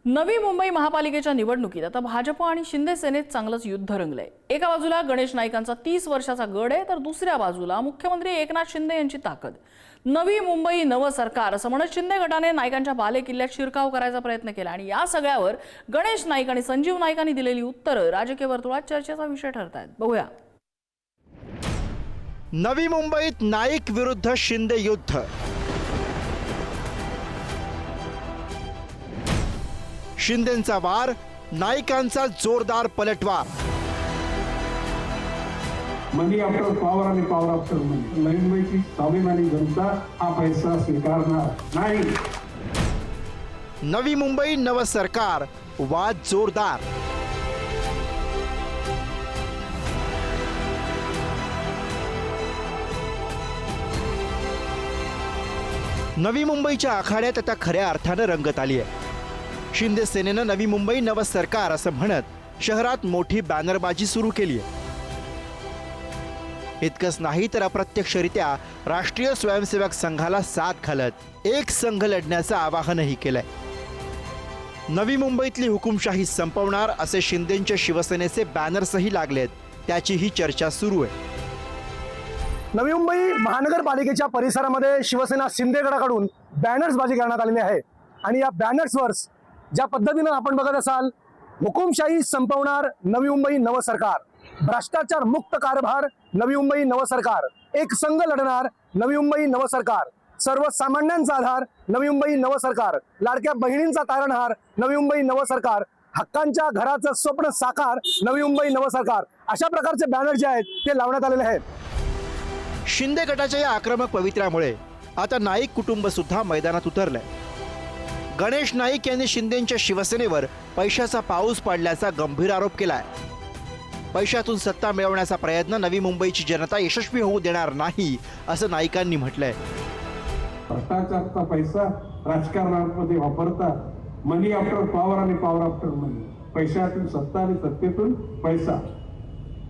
नवी मुंबई महापालिकेच्या निवडणुकीत आता भाजप आणि शिंदे सेनेत चांगलंच युद्ध रंगलंय। एका बाजूला गणेश नाईकांचा 30 वर्षाचा गड आहे, तर दुसऱ्या बाजूला मुख्यमंत्री एकनाथ शिंदे यांची ताकद। नवी मुंबई नव सरकार असं म्हणत शिंदे गटाने नाईकांच्या बालेकिल्ल्यात शिरकाव करायचा प्रयत्न केला आणि या सगळ्यावर गणेश नाईक आणि संजीव नाईकांनी दिलेली उत्तरं राजकीय वर्तुळात चर्चेचा विषय ठरतायत। बघूया। नवी मुंबईत नाईक विरुद्ध शिंदे युद्ध। शिंदेंचा वार, नाईकांचा जोरदार पलटवार। मनी आफ्टर पॉवर आणि पॉवर आफ्टर मनी। नवी मुंबईची स्वाभिमानी जनता हा पैसा स्वीकारणार नाही। नवी मुंबई नव सरकार, वाद जोरदार। नवी मुंबईच्या आखाड्यात आता खऱ्या अर्थानं रंगत आली आहे। शिंदे सेनेनं नवी मुंबई नव सरकार असं म्हणत शहरात मोठी बॅनरबाजी सुरू केली आहे। इतकंच नाही तर अप्रत्यक्षरित्या राष्ट्रीय स्वयंसेवक संघाला साथ घालत एक संघ लढण्याचं आवाहनही केलंय। नवी मुंबईतली हुकुमशाही संपवणार असे शिंदेंच्या शिवसेनेचे बॅनर्सही लागलेत, त्याची ही चर्चा सुरू आहे। नवी मुंबई महानगरपालिकेच्या परिसरामध्ये शिवसेना शिंदे गटाकडून बॅनर्सबाजी करण्यात आलेली आहे आणि या बॅनर्सवर ज्या पद्धतीनं आपण बघत असाल, हुकुमशाही संपवणार नवी मुंबई नव सरकार, भ्रष्टाचार मुक्त कारभार नवी मुंबई नव सरकार, एक संघ लढणार नवी मुंबई नव सरकार, सर्वसामान्यांचा आधार नवी मुंबई नव सरकार, लाडक्या बहिणींचा तारणहार नवी मुंबई नव सरकार, हक्कांच्या घराचं स्वप्न साकार नवी मुंबई नव सरकार, अशा प्रकारचे बॅनर जे आहेत ते लावण्यात आलेले आहेत। शिंदे गटाच्या या आक्रमक पवित्र्यामुळे आता नाईक कुटुंब सुद्धा मैदानात उतरलंय। गणेश नाईक यांनी शिंदेंच्या शिवसेनेवर पैशाचा पाऊस पाडल्याचा गंभीर आरोप केलाय। पैशातून सत्ता मिळवण्याचा प्रयत्न नवी मुंबईची जनता यशस्वी होऊ देणार नाही असं नाईकांनी म्हटलंय। भ्रष्टाचारचा पैसा राजकारणामध्ये वापरता मनी आफ्टर पॉवर आणि पॉवर आफ्टर मनी, पैशातून सत्ता आणि सत्तेतून पैसा।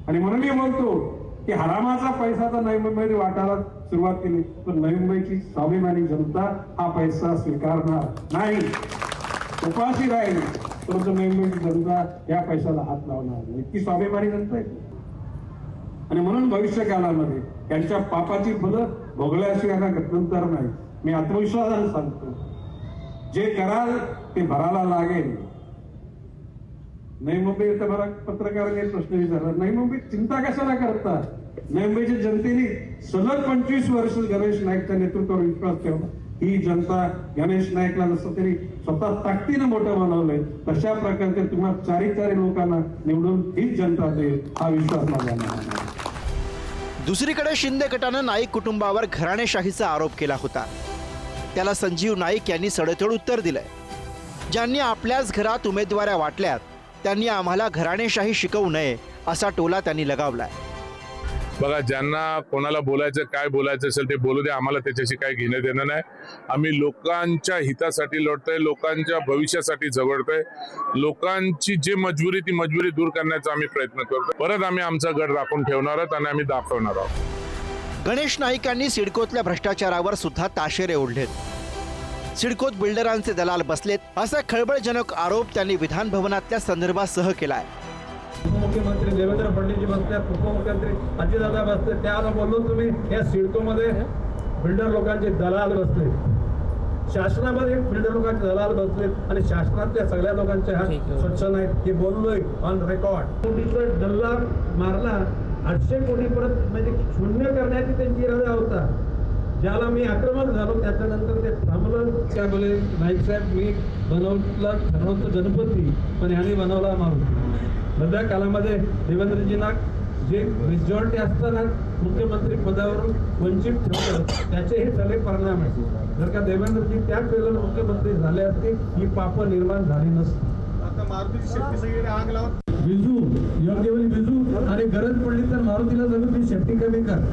आणि म्हणून मी म्हणतो की हरामाचा पैसा तर नवी मुंबईने वाटायला सुरुवात केली, तर नवी मुंबईची स्वाभिमानी जनता हा पैसा स्वीकारणार नाही, उपाशी राहील, परंतु नवी मुंबईची जनता या पैशाला हात लावणार नाही। इतकी स्वाभिमानी जनता आहे आणि म्हणून भविष्य काळामध्ये त्यांच्या पापाची फलं भोगल्याशिवाय गत्यंतर नाही। मी आत्मविश्वासाने सांगतो, जे कराल ते भरायला लागेल। नवी मुंबई पत्रकारांनी प्रश्न विचारला, नवी मुंबई चिंता कशाला करता? नवी मुंबईच्या जनतेने सलग 25 वर्ष गणेश नाईकच्या नेतृत्वावर विश्वास ठेवला। ही जनता गणेश नाईकला जसं तरी स्वतः ताकदीनं मोठं बनवलंय, तशा प्रकारचे तुम्हाला चारी लोकांना निवडून हीच जनता देईल, हा विश्वास माझा आहे। दुसरीकडे शिंदे गटानं नाईक कुटुंबावर घराणेशाहीचा आरोप केला होता। त्याला संजीव नाईक यांनी सडेतोड उत्तर दिलंय। ज्यांनी आपल्याच घरात उमेदवाऱ्या वाटल्यात त्यांनी आम्हाला घराणेशाही शिकवू नये असा टोला त्यांनी लगावलाय। बघा, ज्यांना कोणाला बोलायचं काय बोलायचं असेल ते बोलू दे, आम्हाला त्याच्याशी काही घेणं देणं नाही। आम्ही लोकांच्या हितासाठी लढतोय, लोकांच्या भविष्यासाठी झगडतोय, लोकांची जी मजबुरी ती मजबुरी दूर करण्याचा आम्ही प्रयत्न करतोय। परत आम्ही आमचा गड राखून ठेवणार आहोत आणि आम्ही दाखवणार आहोत। गणेश नाईकांनी सिडकोतल्या भ्रष्टाचारावर सुद्धा ताशेरे ओढलेत। सिडकोत बिल्डरांचे दलाल बसलेत असा खळबळजनक आरोप त्यांनी विधान भवनातल्या संदर्भासह केलाय। मुख्यमंत्री देवेंद्र फडणवीस बसल्यात, उपमुख्यमंत्री अजितदादा बसले, त्याला बोललो तुम्ही या सिडकोमध्ये बिल्डर लोकांचे दलाल बसले, शासनामध्ये बिल्डर लोकांचे दलाल बसले आणि शासनातल्या सगळ्या लोकांचे हात स्वच्छ नाहीत, हे बोललोय ऑन रेकॉर्ड। कोटीचा डल्ला मारला, 800 कोटी परत म्हणजे शून्य करण्याची त्यांची इरादा होता। ज्याला मी आक्रमक झालो त्याच्यानंतर ते थांबलं। त्या बोले नाईक साहेब, मी ठरवतो गणपती, पण ह्याने बनवला मारुती। मध्या काळामध्ये देवेंद्रजींना जे मेजॉरिटी असताना मुख्यमंत्री पदावरून वंचित ठेवलं, त्याचे हे सगळे परिणाम आहेत। जर का देवेंद्रजी त्याच वेळेला मुख्यमंत्री झाले असते, ही पाप निर्माण झाली नसती। आता मारुतीची शेपटी सगळीकडे आग लावत, विजू योग्य वेळी विजू, आणि गरज पडली तर मारुतीला जरूर ती शेपटी कमी कर।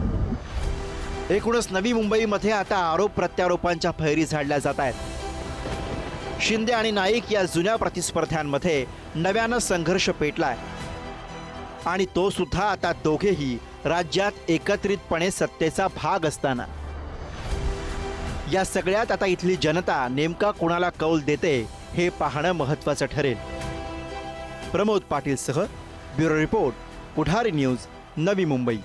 एकूणच नवी मुंबईमध्ये आता आरोप प्रत्यारोपांच्या फैरी झाडल्या जात आहेत। शिंदे आणि नाईक या जुन्या प्रतिस्पर्ध्यांमध्ये नव्यानं संघर्ष पेटलाय आणि तो सुद्धा आता दोघेही राज्यात एकत्रितपणे सत्तेचा भाग असताना या सगळ्यात आता इथली जनता नेमका कोणाला कौल देते हे पाहणं महत्त्वाचं ठरेल. प्रमोद पाटीलसह ब्युरो रिपोर्ट, पुढारी न्यूज, नवी मुंबई.